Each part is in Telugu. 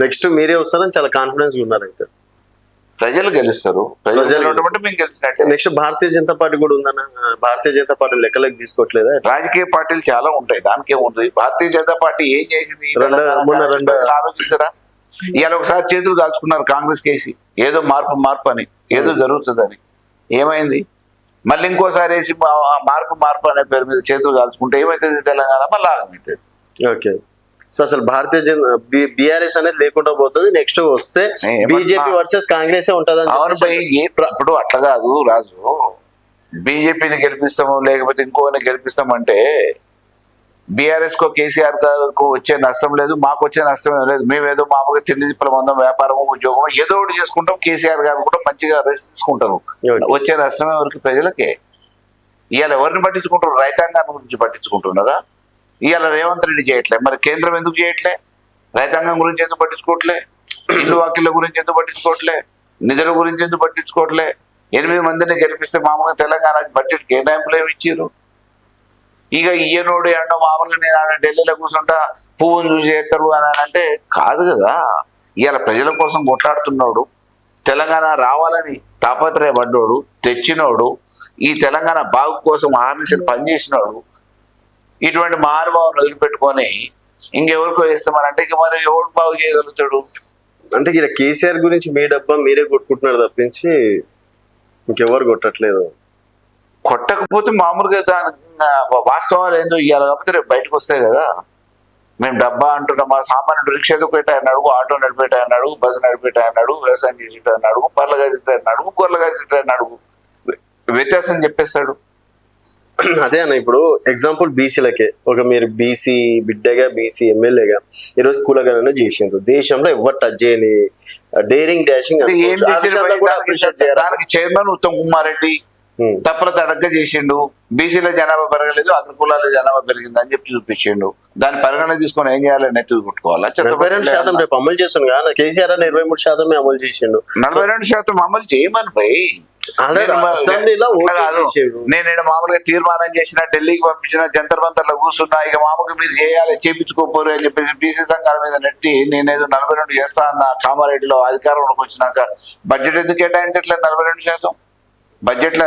నెక్స్ట్ మీరే వస్తారని చాలా కాన్ఫిడెన్స్ ఉన్నారు అయితే. ప్రజలు గెలుస్తారు. మేము గెలిచినట్టే. నెక్స్ట్ భారతీయ జనతా పార్టీ కూడా ఉందన్న. భారతీయ జనతా పార్టీ లెక్కలకు తీసుకోవట్లేదా? రాజకీయ పార్టీలు చాలా ఉంటాయి, దానికి ఏముంటుంది. భారతీయ జనతా పార్టీ ఏం చేసింది ఆలోచించరా? ఇవాళ ఒకసారి చేతులు కాల్చుకున్నారు కాంగ్రెస్ కేసి, ఏదో మార్పు అని, ఏదో జరుగుతుందని. ఏమైంది? మళ్ళీ ఇంకోసారి వేసి మార్పు అనే పేరు మీద చేతులు కాల్చుకుంటే ఏమైతుంది? తెలంగాణ మళ్ళీ ఆగమవుతుంది. ఓకే. సో అసలు భారతీయ జన బీఆర్ఎస్ అనేది లేకుండా పోతుంది. నెక్స్ట్ వస్తే బీజేపీ వర్సెస్ కాంగ్రెస్ ఉంటుంది. ఇప్పుడు అట్లా కాదు రాజు, బీజేపీని గెలిపిస్తాము లేకపోతే ఇంకోని గెలిపిస్తామంటే బీఆర్ఎస్ కో కేసీఆర్ గారికి వచ్చే నష్టం లేదు, మాకు వచ్చే నష్టం లేదు. మేమేదో మామూలుగా తిండి తిప్పల మందం, వ్యాపారం, ఉద్యోగం ఏదో ఒకటి చేసుకుంటాం. కేసీఆర్ గారు కూడా మంచిగా రెస్ట్ తీసుకుంటారు. వచ్చే నష్టం ఎవరికి? ప్రజలకే. ఇవాళ ఎవరిని పట్టించుకుంటారు? రైతాంగాన్ని గురించి పట్టించుకుంటున్నారా? ఇవాళ రేవంత్ రెడ్డి చేయట్లే, మరి కేంద్రం ఎందుకు చేయట్లే? రైతాంగం గురించి ఎందుకు పట్టించుకోవట్లే? ఇల్లు వాకిళ్ళ గురించి ఎందుకు పట్టించుకోవట్లే? నిధుల గురించి ఎందుకు పట్టించుకోవట్లే? 8 మందిని గెలిపిస్తే మామూలుగా తెలంగాణకి బడ్జెట్ కేటాయింపులు ఏమి ఇచ్చారు? ఇక ఈయనోడు ఎండో మామూలుగా నేను ఆయన ఢిల్లీలో కూర్చుంటా పువ్వును చూసి చేస్తారు అని అంటే కాదు కదా. ఇవాళ ప్రజల కోసం కొట్లాడుతున్నాడు, తెలంగాణ రావాలని తాపత్రయపడ్డాడు, తెచ్చినోడు, ఈ తెలంగాణ బాగు కోసం ఆర్నిషన్ పనిచేసినాడు. ఇటువంటి మహానుభావులు వదిలిపెట్టుకొని ఇంకెవరికో వేస్తామని ఇక మరి ఎవరు బాగు చేయగలుగుతాడు? అంటే ఇక్కడ కేసీఆర్ గురించి మీ డబ్బా మీరే కొట్టుకుంటున్నారు తప్పించి ఇంకెవరు కొట్టట్లేదు. కొట్టకపోతే మామూలుగా దాని వాస్తవాలు ఏందో ఇవాళ కాకపోతే రేపు బయటకు వస్తాయి కదా. మేము డబ్బా అంటున్నాం, మా సామాన్యుడు రిక్షాకు పెట్టాయన్నాడు, ఆటో నడిపేటాయన్నాడు, బస్సు నడిపేటాయన్నాడు, వ్యవసాయం చేసేటన్నాడు, పర్ల గజిటన్నాడు, గొర్రెల గజిటన్నాడు, వ్యత్యాసం చెప్పేస్తాడు. అదే అన్న, ఇప్పుడు ఎగ్జాంపుల్ బీసీలకే ఒక మీరు బీసీ బిడ్డగా బీసీ ఎమ్మెల్యేగా ఈరోజు కులగణన చేసిండ్రు. దేశంలో ఎవరు టచ్ చేయని డేరింగ్ డాషింగ్. దానికి చైర్మన్ ఉత్తమ్ కుమార్ రెడ్డి తప్పల తడగ్గా చేసిండు. బీసీల జనాభా పెరగలేదు, అగ్ర కులాల జనాభా పెరిగింది అని చెప్పి చూపించిండు. దాన్ని పరిగణన తీసుకొని ఏం చేయాలి? నెత్తి కొట్టుకోవాలా? 42% రేపు అమలు చేస్తుంది కదా కేసీఆర్. 23% అమలు చేసిండు. 42% అమలు చేయమని పోయి నేను మామూలుగా తీర్మానం చేసిన, ఢిల్లీకి పంపించిన, జంతర్ మంతర్లో కూర్చున్నా, ఇక మామూలుగా మీరు చేయాలి చేపించుకోపోరు అని చెప్పేసి బీసీ సంఘాల మీద నెట్టి నేనేదో 42 చేస్తా అన్న. కామారెడ్డిలో అధికారంలోకి వచ్చినాక బడ్జెట్ ఎందుకు కేటాయించట్లేదు? 42% బడ్జెట్ లో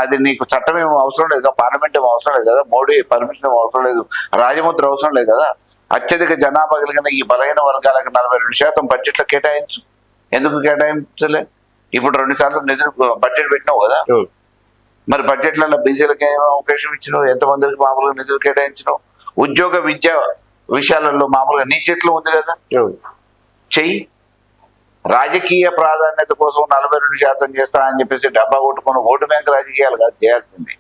అది నీకు చట్టం ఏమో అవసరం లేదు కదా, పార్లమెంట్ ఏమో అవసరం లేదు కదా, మోడీ పర్మిషన్ ఏమో అవసరం లేదు, రాజముద్ర అవసరం లేదు కదా. అత్యధిక జనాభా కలిగిన ఈ బలహీన వర్గాలకు 42% బడ్జెట్ లో కేటాయించు. ఎందుకు కేటాయించలే? ఇప్పుడు 2 సార్లు నిధులు బడ్జెట్ పెట్టినావు కదా, మరి బడ్జెట్లలో బీసీలకు ఏమో అవకాశం ఇచ్చినావు? ఎంతమందికి మామూలుగా నిధులు కేటాయించినావు? ఉద్యోగ విద్య విషయాలలో మామూలుగా నీ చేతిలో ఉంది కదా, చెయ్యి. రాజకీయ ప్రాధాన్యత కోసం 42% చేస్తా అని చెప్పేసి డబ్బా కొట్టుకుని ఓటు బ్యాంక్ రాజకీయాలు కాదు చేయాల్సింది.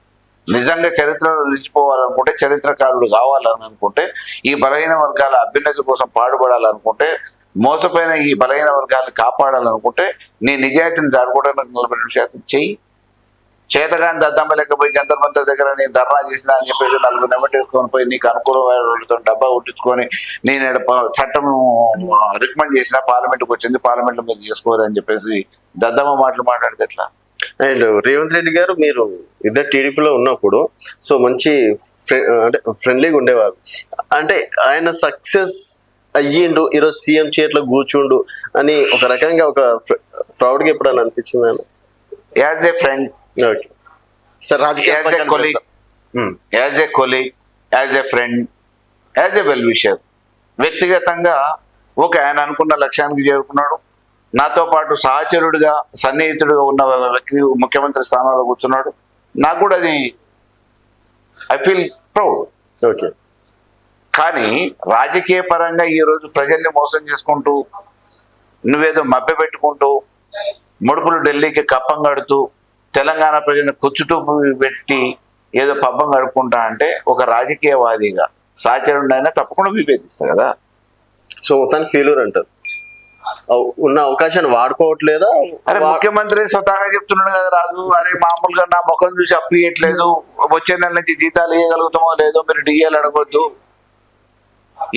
నిజంగా చరిత్రలో నిలిచిపోవాలనుకుంటే, చరిత్రకారుడు కావాలని అనుకుంటే, ఈ బలహీన వర్గాల అభ్యున్నతి కోసం పాటుపడాలనుకుంటే, మోసపోయిన ఈ బలహీన వర్గాలను కాపాడాలనుకుంటే నీ నిజాయితీని చాటుకోవడానికి 42% చెయ్యి. చేతగాని దద్దమ్మ లేకపోయి జంతర్ మంతర్ దగ్గర నేను ధర్నా చేసినా అని చెప్పేసి 4 నెమటేసుకొని పోయి నీకు అనుకూలమైన డబ్బా కొట్టించుకొని నేను చట్టం రికమెండ్ చేసిన పార్లమెంట్కి వచ్చింది, పార్లమెంట్ లో మీరు చేసుకోరు అని చెప్పేసి దద్దమ్మ మాటలు మాట్లాడితే ఎట్లా? అండ్ రేవంత్ రెడ్డి గారు మీరు ఇద్దరు టీడీపీలో ఉన్నప్పుడు సో మంచి అంటే ఫ్రెండ్లీగా ఉండేవారు. అంటే ఆయన సక్సెస్ అయ్యిండు, ఈరోజు సీఎం చైర్లో కూర్చుండు అని ఒక రకంగా ఒక ప్రౌడ్గా ఎప్పుడైనా అనిపించింది ఆయన? As a friend, okay sir, రాజకీయ as a colleague, as a friend, as a well wisher. వ్యక్తిగతంగా ఆయన అనుకున్న లక్ష్యానికి చేరుకున్నాడు. నాతో పాటు సహచరుడిగా సన్నిహితుడిగా ఉన్న వ్యక్తి ముఖ్యమంత్రి స్థానంలో కూర్చున్నాడు. నాకు కూడా అది ఐ ఫీల్ ప్రౌడ్. ఓకే. కానీ రాజకీయ పరంగా ఈరోజు ప్రజల్ని మోసం చేసుకుంటూ, నువ్వేదో మభ్య పెట్టుకుంటూ, ముడుపులు ఢిల్లీకి కప్పం కడుతూ, తెలంగాణ ప్రజలను కుచ్చుటూపు పెట్టి ఏదో పబ్బం గడుపుకుంటా అంటే ఒక రాజకీయవాదిగా సహచరుడైనా తప్పకుండా విభేదిస్తా కదా. సో మొత్తాన్ని ఫెయిల్యూర్ అంటారు. ఉన్న అవకాశాన్ని వాడుకోవట్లేదా? అరే ముఖ్యమంత్రి స్వతహాగా చెప్తున్నాడు కదా రాజు, అరే మామూలుగా నా ముఖం చూసి అప్పు ఇవ్వట్లేదు, వచ్చే నెల నుంచి జీతాలు ఇవ్వగలుగుతామో లేదో మీరు డిఏలు అడగొద్దు,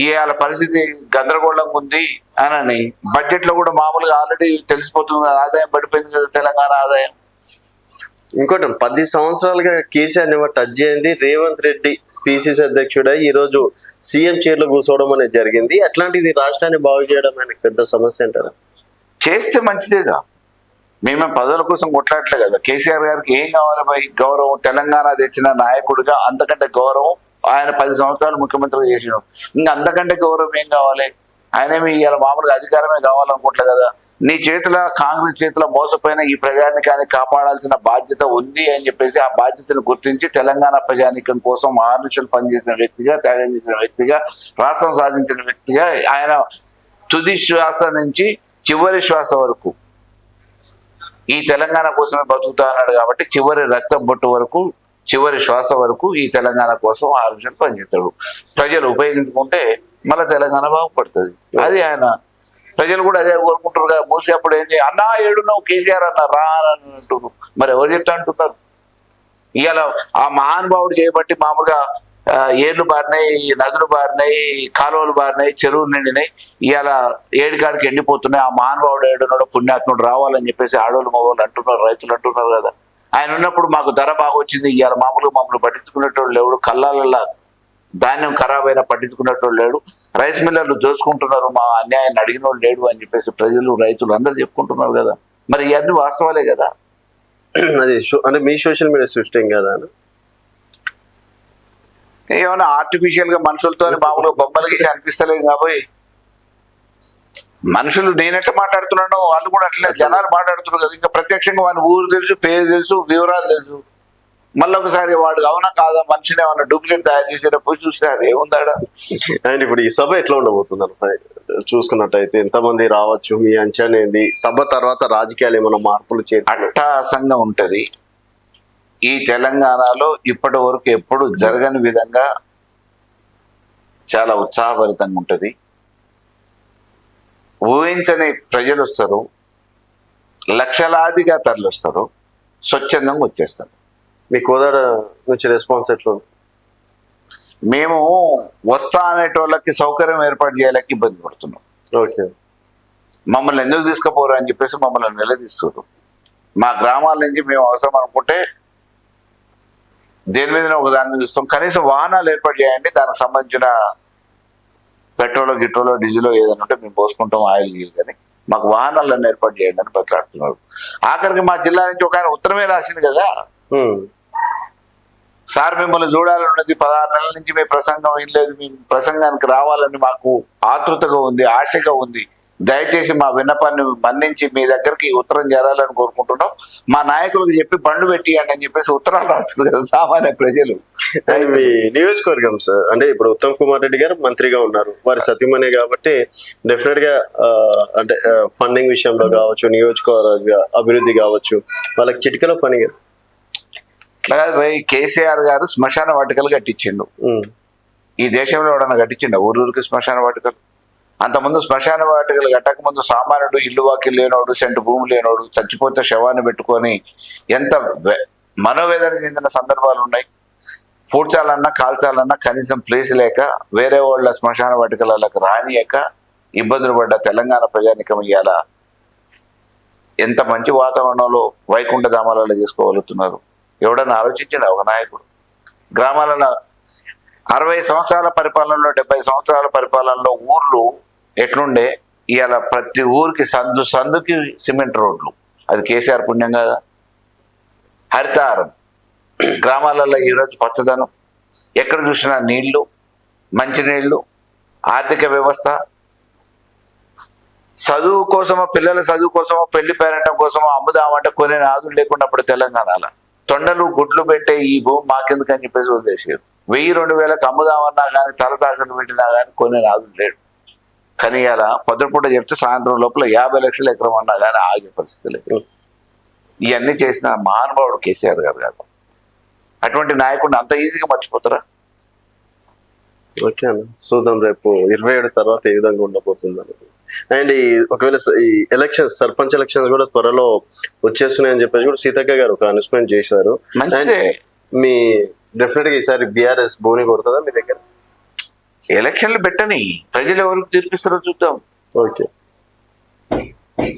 ఇవాళ పరిస్థితి గందరగోళంగా ఉంది అని బడ్జెట్ లో కూడా మామూలుగా ఆల్రెడీ తెలిసిపోతుంది కదా, ఆదాయం పడిపోయింది కదా తెలంగాణ ఆదాయం. ఇంకోటి 10 సంవత్సరాలుగా కేసీఆర్ ఎవరు టచ్ చేయండి, రేవంత్ రెడ్డి పిసిసి అధ్యక్షుడై ఈ రోజు సీఎం చైర్లో కూర్చోవడం అనేది జరిగింది. అట్లాంటిది రాష్ట్రాన్ని బాగు చేయడం ఆయనకు పెద్ద సమస్య అంటారా? చేస్తే మంచిదేగా. మేము పదవుల కోసం కొట్లాడలే కదా. కేసీఆర్ గారికి ఏం కావాలి భయ్? గౌరవం. తెలంగాణ తెచ్చిన నాయకుడిగా అంతకంటే గౌరవం. ఆయన 10 సంవత్సరాలు ముఖ్యమంత్రిగా చేసిన, ఇంకా అంతకంటే గౌరవం ఏం కావాలి? ఆయనేమి ఇవాళ మామూలుగా అధికారమే కావాలనుకుంటలే కదా. నీ చేతిలో, కాంగ్రెస్ చేతిలో మోసపోయిన ఈ ప్రజానికాన్ని కాపాడాల్సిన బాధ్యత ఉంది అని చెప్పేసి ఆ బాధ్యతను గుర్తించి తెలంగాణ ప్రజానికం కోసం ఆర్నిషలు పనిచేసిన వ్యక్తిగా, త్యాగం చేసిన వ్యక్తిగా, రాష్ట్రం సాధించిన వ్యక్తిగా ఆయన తుది శ్వాస నుంచి చివరి శ్వాస వరకు ఈ తెలంగాణ కోసమే బతుకుతా అన్నాడు. కాబట్టి చివరి రక్తం బొట్టు వరకు, చివరి శ్వాస వరకు ఈ తెలంగాణ కోసం ఆర్నిషలు పనిచేస్తాడు. ప్రజలు ఉపయోగించుకుంటే మళ్ళీ తెలంగాణ బాగుపడుతుంది. అది ఆయన ప్రజలు కూడా అదే కోరుకుంటారు కదా. మూసి అప్పుడు ఏంటి, అన్నా ఏడున్నావు కేసీఆర్ అన్న రా అని అంటున్నారు. మరి ఎవరు చెప్తా అంటున్నారు? ఇవాళ ఆ మహానుభావుడు చేయబట్టి మామూలుగా ఏర్లు బారినాయి, నదులు బారినాయి, కాలువలు బారినాయి, చెరువులు నిండినాయి. ఇవాళ ఏడికాడికి ఎండిపోతున్నాయి. ఆ మహానుభావుడు ఏడున్నాడు, పుణ్యాత్ముడు రావాలని చెప్పేసి ఆడోళ్ళు మగవాళ్ళు అంటున్నారు, రైతులు అంటున్నారు కదా. ఆయన ఉన్నప్పుడు మాకు ధర బాగా వచ్చింది. ఇవాళ మామూలుగా మమ్మల్ని పట్టించుకునేటోళ్ళు లేడు. కళ్ళల్లో ధాన్యం ఖరాబ్ అయినా పట్టించుకునేటోళ్ళు లేడు. రైస్ మిల్లర్లు దోచుకుంటున్నారు, మా అన్యాయాన్ని అడిగిన వాళ్ళు లేడు అని చెప్పేసి ప్రజలు, రైతులు అందరూ చెప్పుకుంటున్నారు కదా. మరి ఇవన్నీ వాస్తవాలే కదా. అది అంటే మీ సోషల్ మీడియా సృష్టి కదా అని ఏమైనా ఆర్టిఫిషియల్ గా మనుషులతో మామూలుగా బొమ్మలు గీసి అనిపిస్తలేదు కాబట్టి మనుషులు నేనెట్లా మాట్లాడుతున్నానో వాళ్ళు కూడా అట్లే జనాలు మాట్లాడుతున్నారు కదా. ఇంకా ప్రత్యక్షంగా వాని ఊరు తెలుసు, పేరు తెలుసు, వివరాలు తెలుసు. మళ్ళీ ఒకసారి వాడు అవునా కాదా, మనిషిని ఏమన్నా డూప్లికేట్ తయారు చేసేట పోయి చూసినారు ఏముందాడా. అండ్ ఇప్పుడు ఈ సభ ఎట్లా ఉండబోతుంది చూసుకున్నట్టయితే ఎంతమంది రావచ్చు, మీ అంచనా ఏంది? సభ తర్వాత రాజకీయాలు ఏమైనా మార్పులు అట్టహాసంగా ఉంటది. ఈ తెలంగాణలో ఇప్పటి వరకు ఎప్పుడు జరగని విధంగా చాలా ఉత్సాహభరితంగా ఉంటది. ఊహించని ప్రజలు వస్తారు, లక్షలాదిగా తరలి వస్తారు, స్వచ్ఛందంగా వచ్చేస్తారు. మీ కోదాడ నుంచి రెస్పాన్స్ ఎట్లా ఉంది? మేము వస్తా అనేటోళ్ళకి సౌకర్యం ఏర్పాటు చేయలేక ఇబ్బంది పడుతున్నాం. ఓకే, మమ్మల్ని ఎందుకు తీసుకుపోరు అని చెప్పేసి మమ్మల్ని నిలదీస్తారు. మా గ్రామాల నుంచి మేము అవసరం అనుకుంటే దేని మీద ఒక దాన్ని చూస్తాం. కనీసం వాహనాలు ఏర్పాటు చేయండి, దానికి సంబంధించిన పెట్రోల్, గిట్రోలో, డీజిల్ ఏదైనా ఉంటే మేము పోసుకుంటాం, ఆయిల్ గీల్ కానీ మాకు వాహనాలను ఏర్పాటు చేయండి అని బతలాడుతున్నారు. ఆఖరికి మా జిల్లా నుంచి ఒక ఆయన ఉత్తరమే రాసింది కదా, సార్ మిమ్మల్ని చూడాలని ఉన్నది, 16 నెలల నుంచి మీ ప్రసంగం ఏం లేదు, మీ ప్రసంగానికి రావాలని మాకు ఆతృతగా ఉంది, ఆశగా ఉంది. దయచేసి మా విన్నపాన్ని మన్నించి మీ దగ్గరికి ఉత్తరం చేరాలని కోరుకుంటున్నాం. మా నాయకులకు చెప్పి బండ్లు పెట్టియండి అని చెప్పేసి ఉత్తరాలు రాస్తారు కదా సామాన్య ప్రజలు. అండ్ మీ నియోజకవర్గం సార్, అంటే ఇప్పుడు ఉత్తమ్ కుమార్ రెడ్డి గారు మంత్రిగా ఉన్నారు, వారి సతీమణి కాబట్టి డెఫినెట్ గా అంటే ఫండింగ్ విషయంలో కావచ్చు, నియోజకవర్గ అభివృద్ధి కావచ్చు, వాళ్ళకి చిటికలో పని కదా. అట్లా కాదు భయ్, కేసీఆర్ గారు శ్మశాన వాటికలు కట్టించిండు. ఈ దేశంలో ఎవడన్నా కట్టించిండు ఊరూరికి శ్మశాన వాటికలు? అంతకుముందు శ్మశాన వాటికలు కట్టక ముందు సామాన్యుడు, ఇల్లు వాకిలు లేనోడు, సెంటు భూమి లేనోడు చచ్చిపోతే శవాన్ని పెట్టుకొని ఎంత మనోవేదన చెందిన సందర్భాలు ఉన్నాయి. పూడ్చాలన్నా కాల్చాలన్నా కనీసం ప్లేస్ లేక వేరే వాళ్ళ శ్మశాన వాటికలకు రానియక ఇబ్బందులు పడ్డ తెలంగాణ ప్రజానికం ఇవాళ ఎంత మంచి వాతావరణంలో వైకుంఠ ధామాలలో చేసుకోగలుగుతున్నారు. ఎవడన్నా ఆలోచించండి ఒక నాయకుడు? గ్రామాలలో 60 సంవత్సరాల పరిపాలనలో, 70 సంవత్సరాల పరిపాలనలో ఊర్లు ఎట్లుండే, ఇవాళ ప్రతి ఊరికి సందుకి సిమెంట్ రోడ్లు. అది కేసీఆర్ పుణ్యం కదా. హరితహారం గ్రామాలలో ఈరోజు పచ్చదనం, ఎక్కడ చూసినా నీళ్లు, మంచినీళ్లు, ఆర్థిక వ్యవస్థ, చదువు కోసమో, పిల్లల చదువు కోసమో, పెళ్లి పేరంటం కోసమో అమ్ముదామంటే కొనే నాదులు లేకుండా అప్పుడు తెలంగాణలో తొండలు గుడ్లు పెట్టే ఈ భూమి మాకెందుకు అని చెప్పేసి వదిలేసారు. 1000-2000కి అమ్ముదామన్నా కానీ, తల తాకట్టు పెట్టినా కానీ కొనే నాదులు లేడు. కానీ ఇలా పొద్దుపూట చెప్తే సాయంత్రం లోపల 50 లక్షల ఎకరం అన్నా కానీ ఆగే పరిస్థితి లేదు. ఇవన్నీ చేసిన మహానుభావుడు కేసీఆర్ గారు కాదు. అటువంటి నాయకుడిని అంత ఈజీగా మర్చిపోతారా? ఓకే అన్న, చూద్దాం రేపు 27 తర్వాత ఏ విధంగా ఉండబోతుంది. అండ్ ఒకవేళ ఈ ఎలక్షన్స్, సర్పంచ్ ఎలక్షన్స్ కూడా త్వరలో వచ్చేస్తున్నాయని చెప్పేసి కూడా సీతక్క గారు ఒక అనౌన్స్మెంట్ చేశారు. మీ డెఫినెట్ గా ఈసారి బీఆర్ఎస్ బోని కొడుతుందా మీ దగ్గర? ఎలక్షన్లు పెట్టని ప్రజలు ఎవరికి తీర్పిస్తారో చూద్దాం. ఓకే.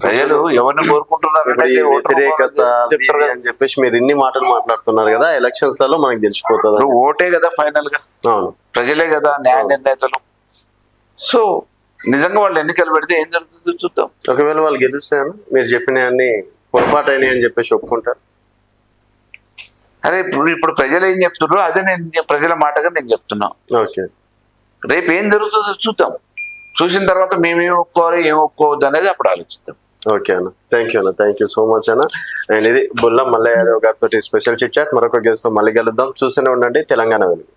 ప్రజలు ఎవరిని కోరుకుంటున్నారు ఇప్పుడు ఈ వ్యతిరేకత BJP అని చెప్పేసి మీరు ఇన్ని మాటలు మాట్లాడుతున్నారు కదా, ఎలక్షన్స్ లలో మనకి తెలిసిపోతుంది. ఓటే కదా ఫైనల్ గా, అవును, ప్రజలే కదా న్యాయ నిర్ణేతలు. సో నిజంగా వాళ్ళు ఎన్నికలు పెడితే ఏం జరుగుతుందో చూద్దాం. ఒకవేళ వాళ్ళు గెలుస్తాయని మీరు చెప్పిన అన్ని పొరపాటు అయినాయి అని చెప్పేసి ఒప్పుకుంటారు. అరే ఇప్పుడు ప్రజలు ఏం చెప్తున్నారు అదే నేను ప్రజల మాటగా నేను చెప్తున్నా. ఓకే, రేపు ఏం జరుగుతుందో చూద్దాం. చూసిన తర్వాత మేమేం ఒప్పుకోవాలి ఏం ఒప్పుకోవద్దు అనేది అప్పుడు ఆలోచిద్దాం. ఓకే అన్న, థ్యాంక్ యూ అన్న, థ్యాంక్ యూ సో మచ్ అన్న. అండ్ ఇది బుల్లా మల్లయ్య యాదవ్ గారితో స్పెషల్ చిట్ చాట్. మరొక గెస్ట్ తో మళ్ళీ కలుద్దాం. చూస్తూనే ఉండండి తెలంగాణ వెలుగు.